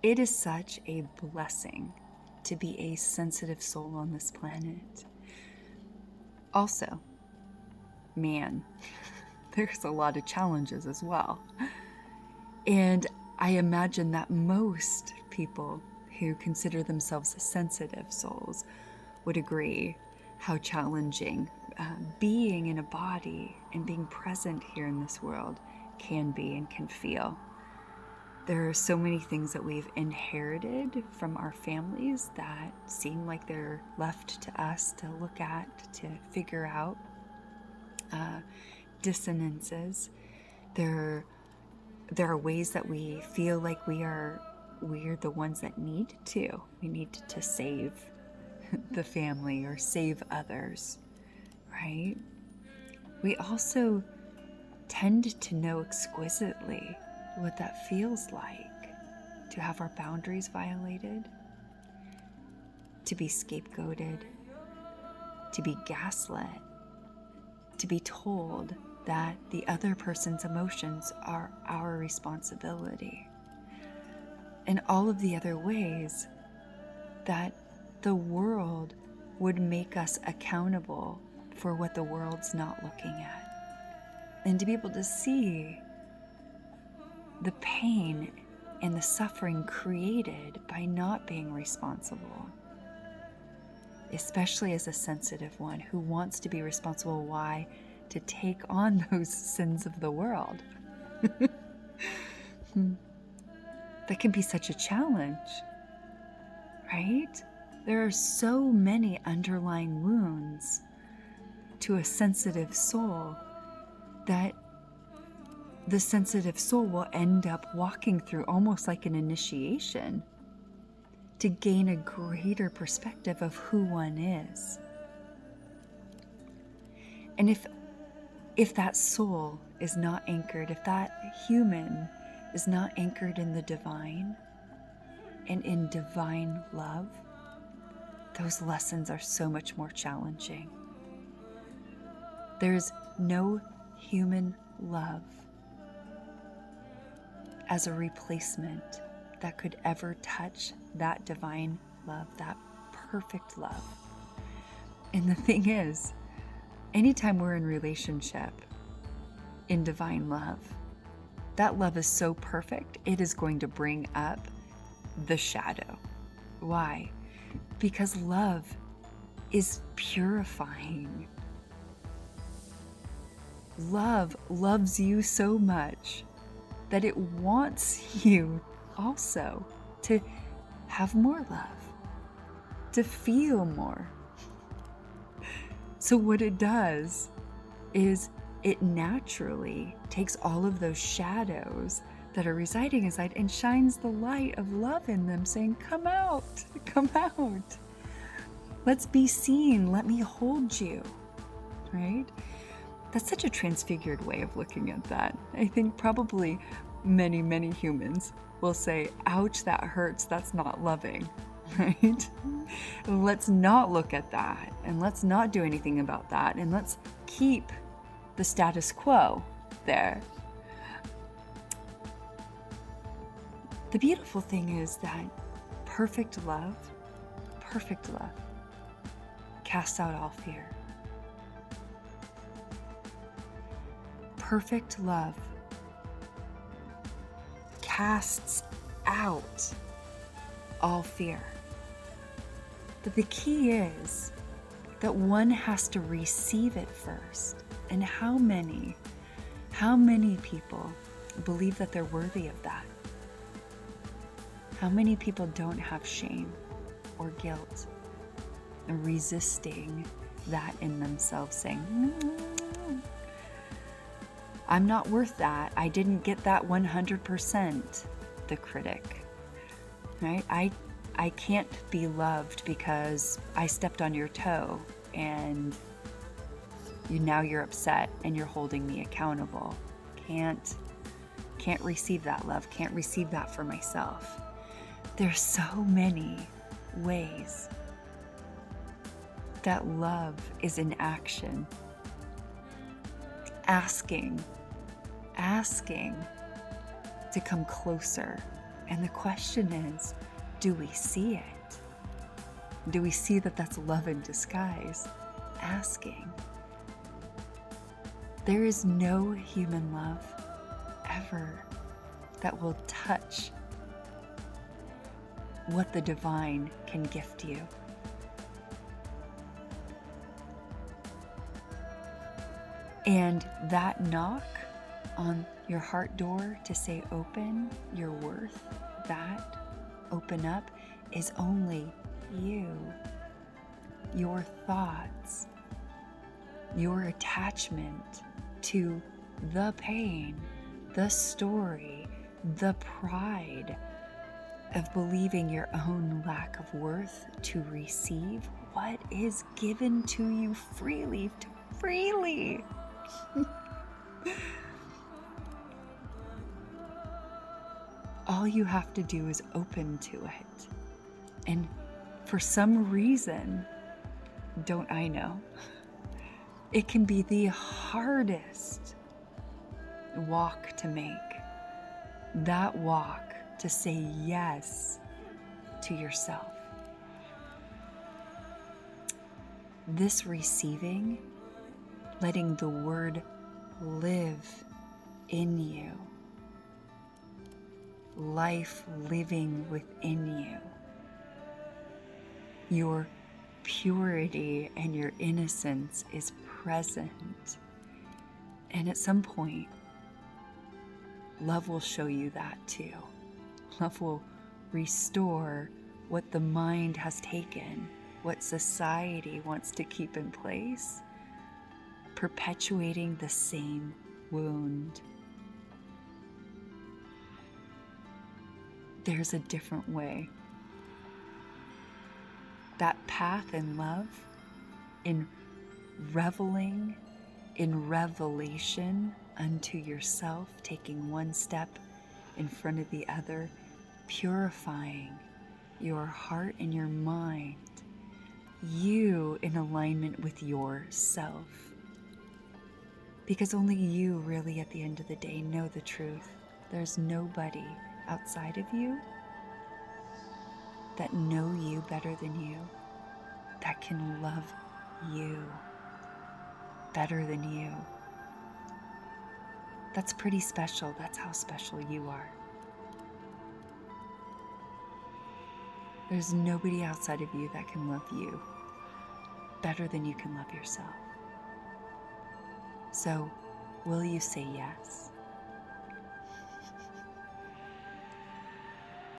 It is such a blessing to be a sensitive soul on this planet. Also, man, there's a lot of challenges as well. And I imagine that most people who consider themselves sensitive souls would agree how challenging being in a body and being present here in this world can be and can feel. There are so many things that we've inherited from our families that seem like they're left to us to look at, to figure out. Dissonances. There are ways that we feel like we're the ones that need to. We need to save the family or save others, right? We also tend to know exquisitely what that feels like to have our boundaries violated, to be scapegoated, to be gaslit, to be told that the other person's emotions are our responsibility, and all of the other ways that the world would make us accountable for what the world's not looking at. And to be able to see the pain and the suffering created by not being responsible, especially as a sensitive one who wants to be responsible. Why? To take on those sins of the world. That can be such a challenge, right? There are so many underlying wounds to a sensitive soul that the sensitive soul will end up walking through almost like an initiation to gain a greater perspective of who one is. And if that soul is not anchored, if that human is not anchored in the divine and in divine love, those lessons are so much more challenging. There's no human love as a replacement that could ever touch that divine love, that perfect love. And the thing is, anytime we're in relationship in divine love, that love is so perfect, it is going to bring up the shadow. Why? Because love is purifying. Love loves you so much that it wants you also to have more love, to feel more. So what it does is it naturally takes all of those shadows that are residing inside and shines the light of love in them, saying, come out, come out. Let's be seen, let me hold you, right? That's such a transfigured way of looking at that. I think probably many, many humans will say, ouch, that hurts, that's not loving, right? Let's not look at that, and let's not do anything about that, and let's keep the status quo there. The beautiful thing is that perfect love casts out all fear. Perfect love casts out all fear. But the key is that one has to receive it first. And how many people believe that they're worthy of that? How many people don't have shame or guilt and resisting that in themselves, saying, I'm not worth that. I didn't get that 100%, the critic, right? I can't be loved because I stepped on your toe and now you're upset and you're holding me accountable. Can't receive that love, can't receive that for myself. There's so many ways that love is in action. Asking to come closer And the question is, do we see it? Do we see that that's love in disguise? Asking. There is no human love ever that will touch what the divine can gift you. And that knock on your heart door to say open, your worth, that open up, is only you, your thoughts, your attachment to the pain, the story, the pride of believing your own lack of worth to receive what is given to you freely. All you have to do is open to it. And for some reason, don't I know, it can be the hardest walk to make. That walk to say yes to yourself. This receiving, letting the word live in you, life living within you, your purity and your innocence is present. And at some point, love will show you that too. Love will restore what the mind has taken, what society wants to keep in place, perpetuating the same wound. There's a different way. That path in love, in reveling, in revelation unto yourself, taking one step in front of the other, purifying your heart and your mind, you in alignment with yourself. Because only you really, at the end of the day, know the truth. There's nobody outside of you that know you better than you, that can love you better than you. That's pretty special. That's how special you are. There's nobody outside of you that can love you better than you can love yourself. So, will you say yes?